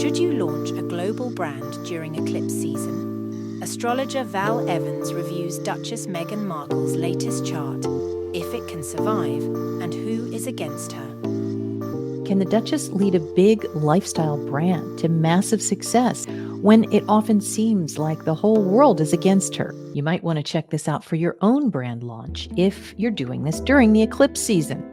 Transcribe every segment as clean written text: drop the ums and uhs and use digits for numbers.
Should you launch a global brand during eclipse season? Astrologer Val Evans reviews Duchess Meghan Markle's latest chart, if it can survive, and who is against her. Can the Duchess lead a big lifestyle brand to massive success when it often seems like the whole world is against her? You might want to check this out for your own brand launch if you're doing this during the eclipse season.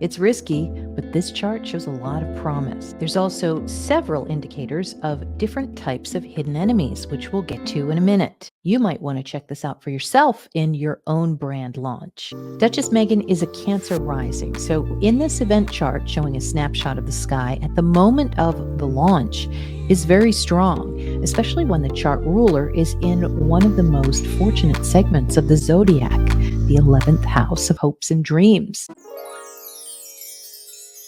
It's risky, but this chart shows a lot of promise. There's also several indicators of different types of hidden enemies, which we'll get to in a minute. You might want to check this out for yourself in your own brand launch. Duchess Meghan is a Cancer rising, so in this event chart showing a snapshot of the sky at the moment of the launch is very strong, especially when the chart ruler is in one of the most fortunate segments of the zodiac, the 11th house of hopes and dreams.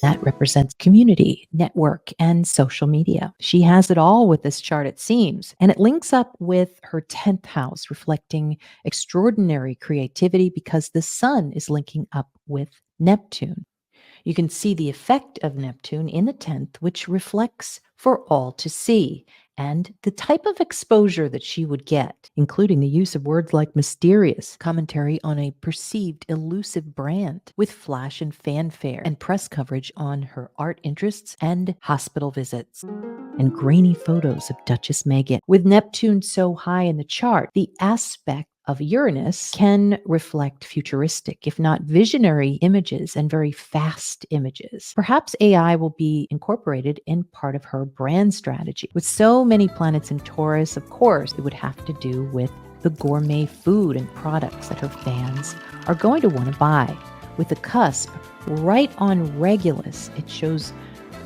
That represents community, network, and social media. She has it all with this chart, it seems. And it links up with her 10th house, reflecting extraordinary creativity because the sun is linking up with Neptune. You can see the effect of Neptune in the 10th, which reflects for all to see, and the type of exposure that she would get, including the use of words like mysterious, commentary on a perceived elusive brand, with flash and fanfare, and press coverage on her art interests and hospital visits, and grainy photos of Duchess Meghan. With Neptune so high in the chart, the aspect of Uranus can reflect futuristic, if not visionary images and very fast images. Perhaps AI will be incorporated in part of her brand strategy. With so many planets in Taurus, of course, it would have to do with the gourmet food and products that her fans are going to want to buy. With the cusp right on Regulus, it shows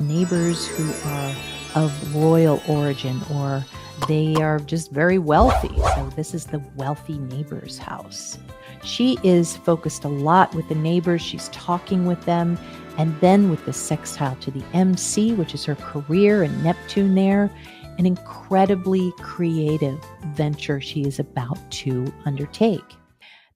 neighbors who are of royal origin or they are just very wealthy. So this is the wealthy neighbor's house. She is focused a lot with the neighbors. She's talking with them. And then with the sextile to the MC, which is her career, and Neptune there, an incredibly creative venture she is about to undertake.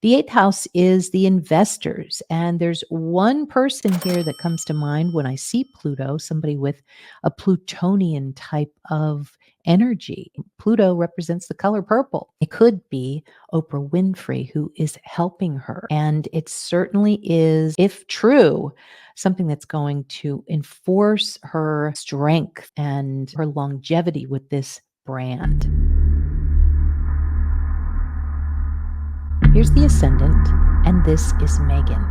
The 8th house is the investors, and there's one person here that comes to mind when I see Pluto, somebody with a Plutonian type of energy. Pluto represents the color purple. It could be Oprah Winfrey who is helping her, and it certainly is, if true, something that's going to enforce her strength and her longevity with this brand. Here's the ascendant, and this is Meghan.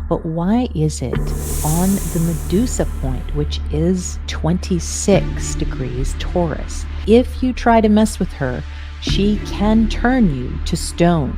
But why is it on the Medusa point, which is 26 degrees Taurus? If you try to mess with her, she can turn you to stone.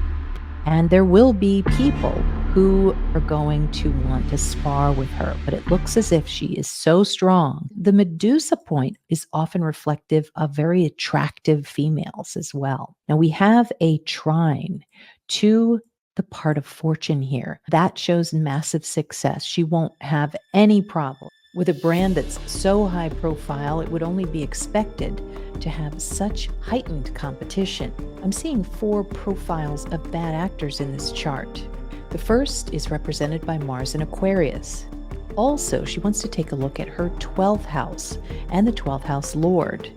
And there will be people who are going to want to spar with her, but it looks as if she is so strong. The Medusa point is often reflective of very attractive females as well. Now we have a trine to the part of fortune here. That shows massive success. She won't have any problem. With a brand that's so high profile, it would only be expected to have such heightened competition. I'm seeing 4 profiles of bad actors in this chart. The first is represented by Mars in Aquarius. Also, she wants to take a look at her 12th house and the 12th house lord.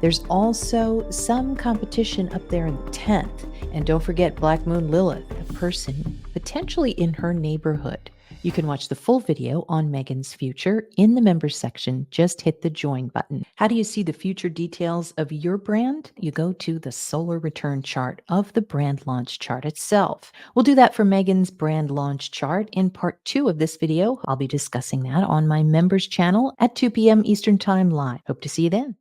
There's also some competition up there in the 10th. And don't forget Black Moon Lilith, a person potentially in her neighborhood. You can watch the full video on Meghan's future in the members section. Just hit the join button. How do you see the future details of your brand? You go to the solar return chart of the brand launch chart itself. We'll do that for Meghan's brand launch chart in part 2 of this video. I'll be discussing that on my members channel at 2 p.m. Eastern Time live. Hope to see you then.